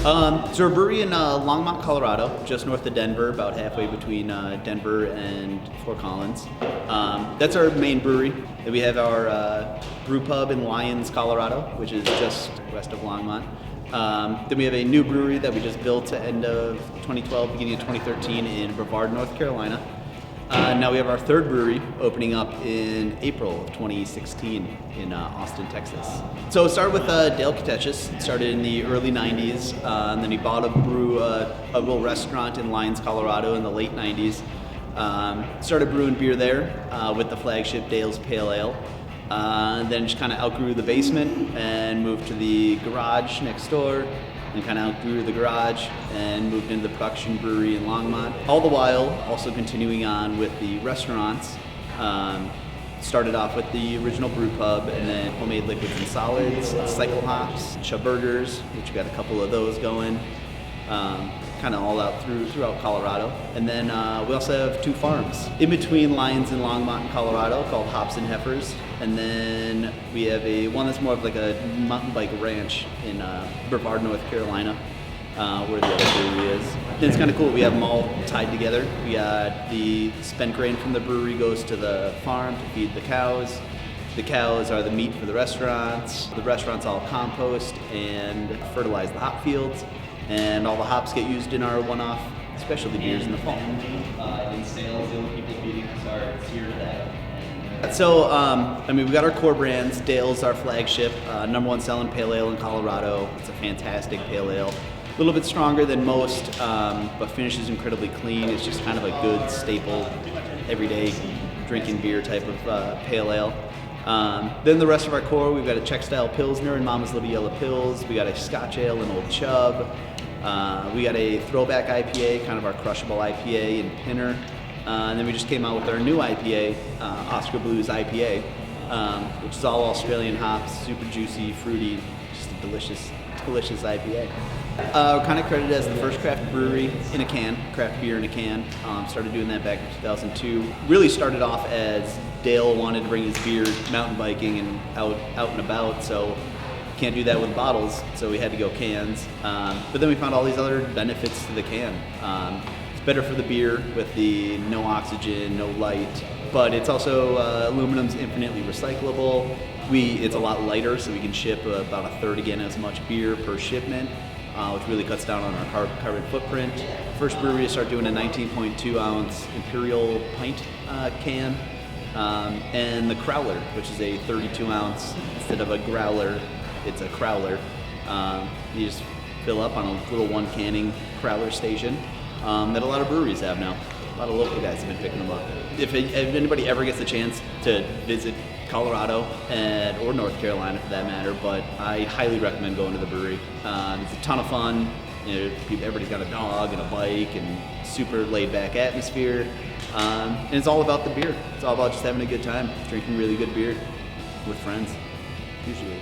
So we're a brewery in Longmont, Colorado, just north of Denver, about halfway between Denver and Fort Collins. That's our main brewery. Then we have our brew pub in Lyons, Colorado, which is just west of Longmont. Then we have a new brewery that we just built at the end of 2012, beginning of 2013 in Brevard, North Carolina. Now we have our third brewery opening up in April of 2016 in Austin, Texas. So it started with Dale Katechis. It started in the early 90s, and then he bought a little restaurant in Lyons, Colorado in the late 90s. Started brewing beer there with the flagship Dale's Pale Ale. Then just kind of outgrew the basement and moved to the garage next door. And kind of outgrew the garage and moved into the production brewery in Longmont. All the while, also continuing on with the restaurants. Started off with the original brew pub, and then homemade liquids and solids, cycle hops, chub burgers, which we got a couple of those going. Kind of all out throughout Colorado. And then we also have two farms in between Lyons and Longmont in Colorado called Hops and Heifers. And then we have one that's more of like a mountain bike ranch in Brevard, North Carolina, where the other brewery is. And it's kind of cool. We have them all tied together. We got the spent grain from the brewery goes to the farm to feed the cows. The cows are the meat for the restaurants. The restaurants all compost and fertilize the hop fields. And all the hops get used in our one-off specialty beers in the fall. In sales, the only people beating us are Sear to that. So, we got our core brands. Dale's our flagship, #1 selling pale ale in Colorado. It's a fantastic pale ale. A little bit stronger than most, but finishes incredibly clean. It's just kind of a good staple, everyday drinking beer type of pale ale. Then the rest of our core, we've got a Czech-style Pilsner and Mama's Little Yellow Pills. We got a Scotch Ale and Old Chub. We got a throwback IPA, kind of our crushable IPA in Pinner. And then we just came out with our new IPA, Oskar Blues IPA, which is all Australian hops, super juicy, fruity, just a delicious IPA. We're kind of credited as the first craft brewery in a can, craft beer in a can. Started doing that back in 2002. Really started off as Dale wanted to bring his beer mountain biking and out and about, so can't do that with bottles, so we had to go cans. But then we found all these other benefits to the can. It's better for the beer with the no oxygen, no light, but it's also aluminum's infinitely recyclable. It's a lot lighter, so we can ship about a third again as much beer per shipment, which really cuts down on our carbon footprint. First brewery to start doing a 19.2 ounce Imperial pint can, and the Crowler, which is a 32 ounce instead of a growler. It's a crowler. You just fill up on a little one canning crowler station that a lot of breweries have now. A lot of local guys have been picking them up. If anybody ever gets a chance to visit Colorado or North Carolina for that matter, but I highly recommend going to the brewery. It's a ton of fun. Everybody's got a dog and a bike and super laid back atmosphere. And it's all about the beer. It's all about just having a good time, drinking really good beer with friends, usually.